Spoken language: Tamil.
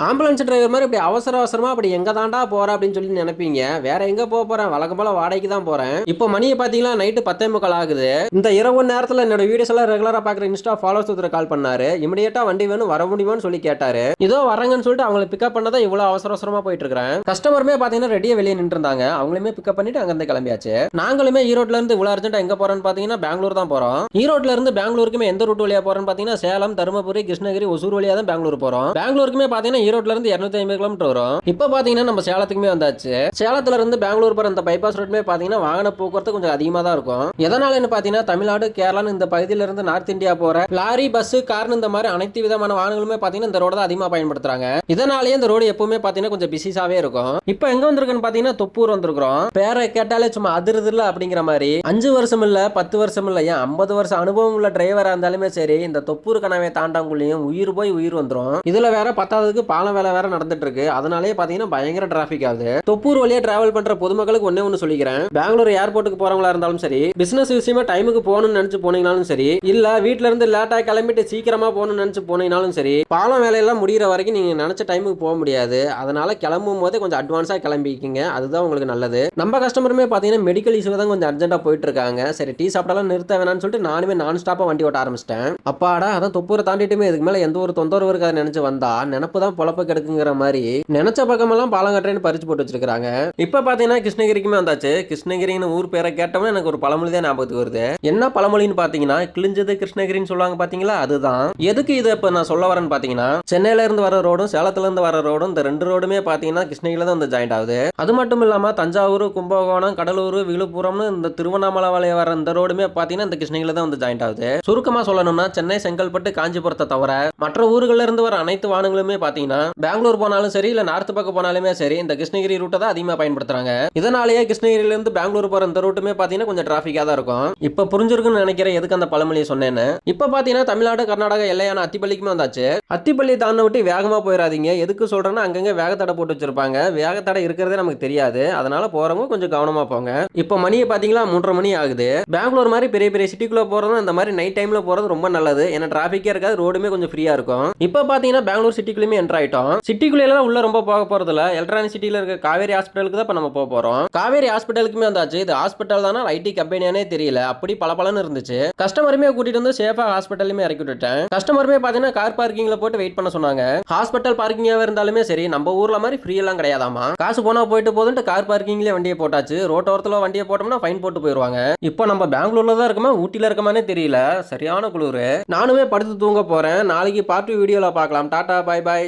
ஆம்புலன்ஸ் டிரைவர் மாதிரி இப்படி அவசர அவசரமா அப்படி எங்க தாண்டா போற அப்படின்னு சொல்லி நினைப்பீங்க. வேற எங்க போறேன், வழக்கம் போல வாடகைக்கு தான் போறேன். இப்போ மணியை பாத்தீங்கன்னா நைட்டு 10:45 ஆகுது. இந்த இரவு நேரத்துல என்னோட வீடியோஸ் எல்லாம் ரெகுலரா பாக்குற இன்ஸ்டா ஃபாலோவர்ஸ் ஒருத்தர் கால் பண்ணாரு. இமிடியேட்டா வண்டி வேணும், வர முடியுமான்னு சொல்லி கேட்டாரு. இதோ வரங்கன்னு சொல்லிட்டு அவங்களை பிக்கப் பண்ணதான் இவ்வளவு அவசர அவசரமா போயிட்டு இருக்கிறேன். கஸ்டமருமே பாத்தீங்கன்னா ரெடியா வெளியே நின்று இருந்தாங்க. அவங்களுமே பிக்கப் பண்ணிட்டு அங்க இருந்து கிளம்பியாச்சு. நாங்களுமே ஈரோட்ல இருந்து இவ்வளவு அர்ஜென்ட்டா எங்க போறோம்னு பாத்தீங்கன்னா பெங்களூர் தான் போறோம். ஈரோட்ல இருந்து பெங்களூருக்குமே எந்த ரூட் வழியா போறோம்னு பாத்தீங்கன்னா சேலம், தருமபுரி, கிருஷ்ணகிரி, ஒசூர் வழியா தான் பெங்களூர் போறோம். பெங்களூருக்குமே பாத்தீங்கன்னா ஈரோட்ல இருந்து 250 கிலோமீட்டர் வரும். இப்ப பாத்தீங்கன்னா நம்ம சேலத்துக்குமே வந்தாச்சு. சேலத்துல இருந்து பெங்களூர் போற இந்த பைபாஸ் ரோட்மே பாத்தீங்கன்னா வாகன போக்குவரத்து கொஞ்சம் அதிகமா தான் இருக்கும். எதனாலன்னு பாத்தீங்கன்னா தமிழ்நாடு, கேரளா இந்த பகுதியில இருந்து நார்த் இந்தியா போற லாரி, பஸ், கார் இந்த மாதிரி அனைத்து விதமான வாகனங்களுமே பாத்தீங்கன்னா இந்த ரோட தான் அதிகமா பயன்படுத்துறாங்க. இதனாலேயே இந்த ரோடு எப்பவுமே பாத்தீங்கன்னா கொஞ்சம் பிசிசாவே இருக்கும். இப்ப எங்க வந்திருக்குன்னு பாத்தீங்கன்னா தொப்பூர் வந்திருக்கிறோம். பேரை கேட்டாலே சும்மா அதிருதுல அப்படிங்கிற மாதிரி 5 வருஷம் இல்ல 10 வருஷம் இல்ல ஏன் 50 வருஷம் அனுபவம் உள்ள டிரைவரா இருந்தாலுமே சரி இந்த தொப்பூர் கனவை தாண்டாங்குள்ளையும் உயிர் போய் உயிர் வந்துரும். இதுல வேற பத்தாவதுக்கு பாலம் வேலை வேற நடந்துட்டு இருக்கு. அதனாலே பாத்தீங்கன்னா பயங்கர டிராபிக் ஆகுது. தொப்பூர் வழியா டிராவல் பண்ற பொதுமக்களுக்கு ஒண்ணே சொல்லிக்கிறேன். பெங்களூர் ஏர்போர்ட்டுக்கு போறவங்களா இருந்தாலும் சரி, பிசினஸ் விஷயமா டைமுக்கு போகணும்னு நினைச்சு போனீங்கனாலும் சரி, இல்ல வீட்ல இருந்து லேட்டா கிளம்பிட்டு சீக்கிரமா போகணும்னு நினைச்சு போனீங்கனாலும் சரி, பாலம் வேலையெல்லாம் முடிகிற வரைக்கும் நீங்க நினைச்ச டைமுக்கு போக முடியாது. அதனால கிளம்பும் போதே கொஞ்சம் அட்வான்ஸா கிளம்பிக்கிங்க. அதுதான் உங்களுக்கு நல்லது. நம்ம கஸ்டமருமே பாத்தீங்கன்னா மெடிக்கல் இஷ்யூ தான் கொஞ்சம் அர்ஜென்ட்டா போயிட்டு இருக்காங்க. சரி டீ சாப்பிட்டாலும் நிறுத்த வேணாம்னு சொல்லிட்டு நானுமே நான் ஸ்டாப்பா வண்டி ஓட்ட ஆரம்பிச்சிட்டேன். அப்பாடா அதான் தொப்பூரை தாண்டிட்டுமே இதுக்கு மேல எந்த ஒரு தொந்தரவு இருக்காது நினைச்சு வந்தா நினப்பு தான் பொழப்ப கெடுக்குங்கிற மாதிரி நினைச்ச பக்கமெல்லாம் பாலம் கட்டுறேன்னு பறிச்சு போட்டு வச்சிருக்காங்க. இப்ப பாத்தீங்கன்னா கிருஷ்ணகிரிக்குமே வந்தாச்சு. கிருஷ்ணகிரின்னு ஊர் பேரை கேட்டோம்னா எனக்கு ஒரு பழமொழி தான் ஞாபகத்துக்கு வருது. என்ன பழமொழின்னு பாத்தீங்கன்னா கிழிஞ்சது கிருஷ்ணகிரின்னு சொல்லுவாங்க பாத்தீங்களா, அதுதான். எதுக்கு இதை இப்ப நான் சொல்ல வரேன்னு பாத்தீங்கன்னா சென்னையில இருந்து வர ரோடும் சேலத்துல இருந்து வர ரோடும் இந்த 2 ரோடுமே பாத்தீங்கன்னா கிருஷ்ணகிரியில தான் வந்து ஜாயிண்ட் ஆகுது. அது மட்டும் இல்லாம தஞ்சாவூர், கும்பகோணம், கடலூர், விழுப்புரம்னு இந்த திருவண்ணாமலை வழியா வர இந்த ரோடுமே பாத்தீங்கன்னா இந்த கிருஷ்ணகிரியில தான் வந்து ஜாயிண்ட் ஆகுது. சுருக்கமா சொல்லணும்னா சென்னை, செங்கல்பட்டு, காஞ்சிபுரத்தை தவிர மற்ற ஊர்கள்ல இருந்து வர அனைத்து வாகனங்களுமே பாத்தீங்கன்னா பெங்களூர் போனாலும் சரி இல்ல நார்த் பக்கம் போனாலுமே சரி இந்த கிருஷ்ணகிரி ரூட்டை தான் அதிகமா பயன்படுத்துறாங்க. இதனாலேயே கிருஷ்ணகிரியில இருந்து பெங்களூர் போற இந்த ரூட்டுமே பாத்தீங்கன்னா கொஞ்சம் டிராபிக்கா தான் இருக்கும். இப்ப புரிஞ்சிருக்குன்னு நினைக்கிறேன் எதுக்கு அந்த பழமொழியை சொன்னேன்னு. இப்ப பாத்தீங்கன்னா தமிழ்நாடு, கர்நாடகா எல்லையான அத்திப்பள்ளிக்குமே வந்தாச்சு. அத்திப்பள்ளி தாண்ட விட்டு வேகமா போயிடாதீங்க. எதுக்கு சொல்றேன்னா அங்கங்க வேகத்தடை போட்டு வச்சிருப்பாங்க. வேகத்தடை இருக்கிறதே நமக்கு தெரியாது. அதனால போறவங்க கொஞ்சம் கவனமா போங்க. இப்ப மணியை பாத்தீங்களா 3:30 மணி ஆகுது. பெங்களூர் மாதிரி பெரிய பெரிய சிட்டிக்குள்ள போறது இந்த மாதிரி நைட் டைம்ல போறது ரொம்ப நல்லது. ஏன்னா டிராபிக்கே இருக்காது, ரோடுமே கொஞ்சம் ஃப்ரீயா இருக்கும். இப்ப பாத்தீங்கன்னா பெங்களூர் சிட்டிக்குள்ளேயுமே என்டர் ஆயிட்டோம். சிட்டிக்குள்ள எல்லாம் உள்ள ரொம்ப போக போறது இல்ல. எலக்ட்ரானிக் சிட்டில இருக்க காவேரி ஹாஸ்பிட்டலுக்கு தான் இப்ப நம்ம போக போறோம். காவேரி ஹாஸ்பிட்டலுக்குமே வந்தாச்சு. இது ஹாஸ்பிட்டல் தானா ஐடி கம்பெனியானே தெரியல, அப்படி பளபளன்னு இருந்துச்சு. கஸ்டமருமே கூட்டிட்டு வந்து சேஃபா ஹாஸ்பிட்டலுமே இறக்கி விட்டுட்டேன். கஸ்டமருமே பாத்தீங்கன்னா கார் பார்க்கிங்ல போட்டு வெயிட் பண்ண சொன்னாங்க. ஹாஸ்பிட்டல் பார்க்கிங்காவே இருந்தாலுமே சரி நம்ம ஊர்ல மாதிரி ஃப்ரீ எல்லாம் கிடையாதாமா. காசு போனா போயிட்டு போதுன்ட்டு கார் பார்க்கிங்லயே வண்டியை போட்டாச்சு. ரோட்டோரத்துல வண்டியை போட்டோம்னா ஃபைன் போட்டு போயிருவாங்க. இப்போ நம்ம பெங்களூர்ல தான் இருக்கமா ஊட்டில இருக்கமானே தெரியல. சரியான குளிர். நானுமே படுத்து தூங்க போறேன். நாளைக்கு பார்ட் 2 வீடியோல பார்க்கலாம். Tata, bye by.